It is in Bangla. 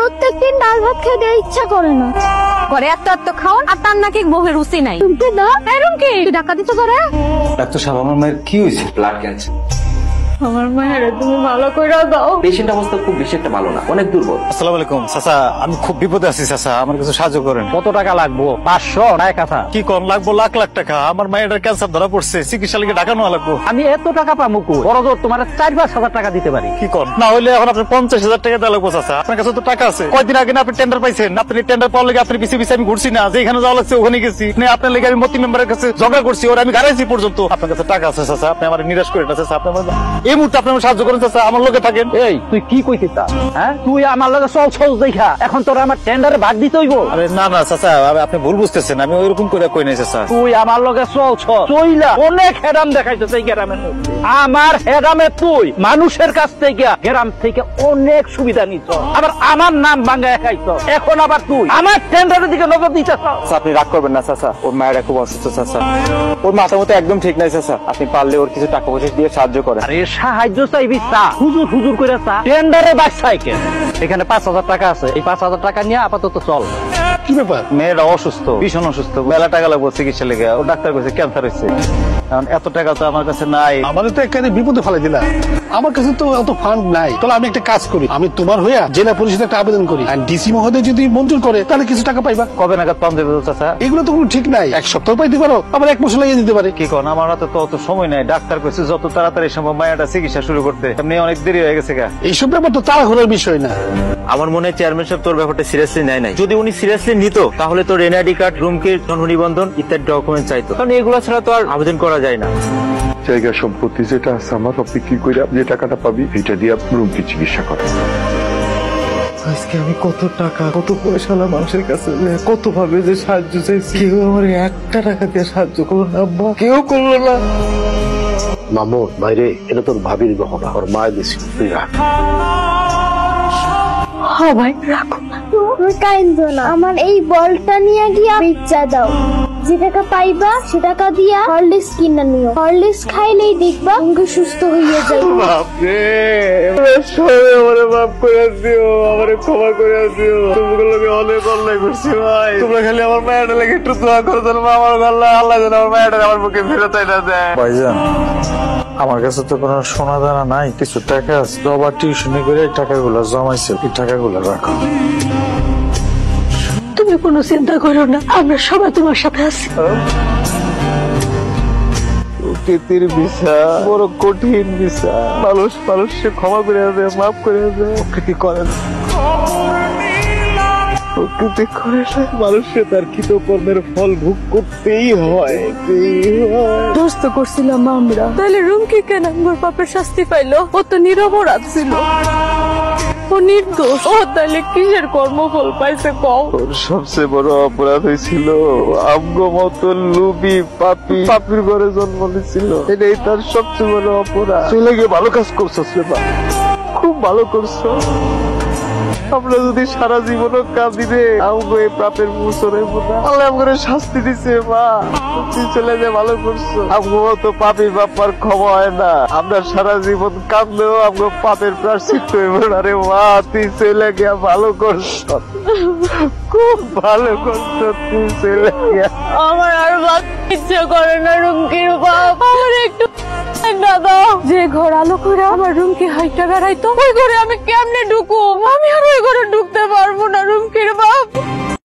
প্রত্যেকদিন ডাল ভাত খেতে ইচ্ছা করে না। ঘরে এত এত খাওয়ান আর তার নাকি বউয়ের রুচি নাই। তুমি না এরকম কি টাকা দিতে পারে? ডাক্তার সাহেব, আমার মায়ের কি হয়েছে? Blood cancer. আমার মায়ের তুমি ভালো করে দাও। পেশেন্ট অবস্থা খুব বেশি একটা ভালো না, অনেক দুর্বল। আসসালামু আলাইকুম চাচা, আমি খুব বিপদে আছি চাচা, আমার কিছু সাহায্য করেন। কত টাকা লাগবো? 500 না 1000? কি কম লাগবো? লাখ লাখ টাকা। আমার মায়ের ক্যান্সার ধরা পড়ছে, চিকিৎসা লিগে ঢাকানো লাগবো। আমি এত টাকা পাবো কই? বড় জোর তোমার 4-5 হাজার টাকা দিতে পারি। কি কম? না হইলে এখন আপনার 50,000 টাকা দেওয়া লাগবো চাচা। আপনার কাছে তো টাকা আছে। কয়দিন আগে না আপনি টেন্ডার পাইছেন? আপনি টেন্ডার পাওয়ার লেগে আপনি পিছিয়ে পিছিয়ে আমি ঘুরছি না, যেখানে যাওয়া লাগছে ওখানে গেছি। আপনার লেগে আমি মতি মেম্বারের কাছে ঝগড়া করছি, ওরা আমি গাড়াইছি পর্যন্ত। আপনার কাছে টাকা আছে চাচা, আপনি আমার নিরাশ করে না চাচা। আপনি এই মুহূর্তে আপনি আমার সাহায্য করেন চাচা, আমার লোকে থাকেন। এই তুই কি কইছিস তা? হ্যাঁ, তুই আমার লগে চল দেখা এখন তোর আমার টেন্ডারে ভাগ দিতে হইব। আরে না না চাচা, আপনি ভুল বুঝতেছেন, আমি ওইরকম করে কই নাই চাচা। তুই আমার লগে চইলা অনেক হেরাম দেখাইছিস এই গ্রামের মধ্যে। আমার হেরামে তুই মানুষের কাছ থেকে গ্রাম থেকে অনেক সুবিধা নিছ, আবার আমার নাম ভাঙায় খাইছ। এখন আবার তুই আমার টেন্ডারের দিকে নজর দিতেছ। আপনি রাগ করবেন না চাচা, ওর মায়ের খুব অসুস্থ চাচা, ওর মাথা মতো একদম ঠিক নাই চাচা। আপনি পারলে ওর কিছু টাকা পয়সা দিয়ে সাহায্য করেন। আরে সাহায্য চাইবি চা, হুজুর করে চা, টেন্ডারে বাগ সাইকেল। এখানে 5,000 টাকা আছে, এই 5,000 টাকা নিয়ে আপাতত চল। কি ব্যাপার? মেয়েটা অসুস্থ, ভীষণ অসুস্থ, মেলা টাকা লাগবো চিকিৎসা লেগে। ও ডাক্তার কইছে ক্যান্সার হয়েছে। কারণ এত টাকা তো আমার কাছে নাই। আমাদের তো এখানে বিপদে ফেলে দিলা। আমার কাছে তো অত ফান্ড নাই। তাহলে আমি একটা কাজ করি, আমি তোমার হইয়া জেলা পরিষদে একটা আবেদন করি, আর ডিসি মহোদয় যদি মঞ্জুর করে তাহলে কিছু টাকা পাইবা। কবে নাগাদ পাম দেবে চাচা? এগুলো তো কোনো ঠিক নাই, 1 সপ্তাহ পাইতে পারো, আবার 1 মাস লাগিয়ে দিতে পারে। কি কোন? আমার হাতে তো অত সময় নাই। ডাক্তার কইছে যত তাড়াতাড়ি সম্ভব মায়েরটা চিকিৎসা শুরু করতে। এমনি অনেক দেরি হয়ে গেছে গা। এইসব ব্যাপার তো তাড়াহুড়োর বিষয় না। আমার মনে হয় চেয়ারম্যান সাহেব তোর ব্যাপারটা সিরিয়াসলি নেয় নাই। যদি উনি সিরিয়াসলি নিত তাহলে তোর এনআইডি কার্ড, রুমকে জন্ম নিবন্ধন ইত্যাদি ডকুমেন্ট চাইতো, কারণ এগুলো ছাড়া তো আর আবেদন করা যায় না। জায়গা সম্পত্তি যেটা আছে আমার, সব বিক্রি করে যে টাকাটা পাবি এটা দিয়ে রুমকে চিকিৎসা করা। আজকে আমি কত টাকা কত পয়সালা মানুষের কাছে কত ভাবে যে সাহায্য চাইছি, কেউ আমার 1 টাকা দিয়ে সাহায্য করলো না, আব্বা কেউ করলো না। মামুন বাইরে, এটা তোর ভাবির গহনা, ওর মায়ের দিছি, তুই রাখ। হ্যাঁ ভাই রাখো। তুমি কাইন্দ না, আমার এই বলটা নিয়ে গিয়া বেচা দাও। যে টাকা পাইবা সে টাকা দিয়া হরলিক্স কিনে নিও। হরলিক্স খাইলেই দেখবা তুমি সুস্থ হইয়া যাবে। বাপরে, আমারে মাফ করে দিও, আমারে ক্ষমা করে দিও। তোমাগুলোকে অনেক অন্যায় করছি ভাই। তোমরা খালি আমার মায়ের লাগে একটু দোয়া করো, যেন আমার আল্লাহ আল্লাহ যেন আমার মায়ের আমার বুকে ফেরত না দেয়। ভাইজান, আমার কাছে তো কোনো সোনা দানা নাই, কিছু টাকা আছে। বাবা টিউশনি করে এই টাকাগুলো জমাইছে, এই টাকাগুলো রাখো। তুমি কোনো চিন্তা করো না, আমরা সবাই তোমার সাথে আছি। প্রকৃতির বিচার বড় কঠিন বিচার। মানুষকে ক্ষমা করে দেয়, মাফ করে দেয়। প্রকৃতি করে না, প্রকৃতি করে না। মানুষকে তার কৃতকর্মের ফল ভোগ করতেই হয়। দোষ তো করছিলাম আমরা, তাহলে রুমকি কেন আমার পাপের শাস্তি পাইলো? ও তো নিরপরাধ ছিল, ও নির্দোষ। ও তাহলে কিসের কর্মফল পাইছে কও? ওর সবচেয়ে বড় অপরাধ হয়েছিল আমগো মতো লুবি পাপির ঘরে জন্ম নিয়েছিল। এটাই তার সবচেয়ে বড় অপরাধ। চলে গিয়ে ভালো কাজ করছো সেবা, খুব ভালো করছো। আমরা যদি সারা জীবনও কাঁদি রে, আমগো এই পাপের মুসরে আল্লাহ আমগো শাস্তি দিছে। মা তুই চলে যে ভালো করছো, আমগো তো পাপি বাপার ক্ষমা হয় না। আমরা সারা জীবন কাঁদলেও আমগো পাপের প্রায়শ্চিত্ত হইব না রে। মা তুই চলে গিয়া ভালো করছো, খুব ভালো করছো। তুই চলে গিয়া আমার আর বাঁচতে ইচ্ছে করে না রুমকির বাপ। আমার একটু যে ঘর আলো করে আমার রুমকে হাইটা বেড়াইতো, ওই ঘরে আমি কেমনে ঢুকুম? আমি আর ওই ঘরে ঢুকতে পারবো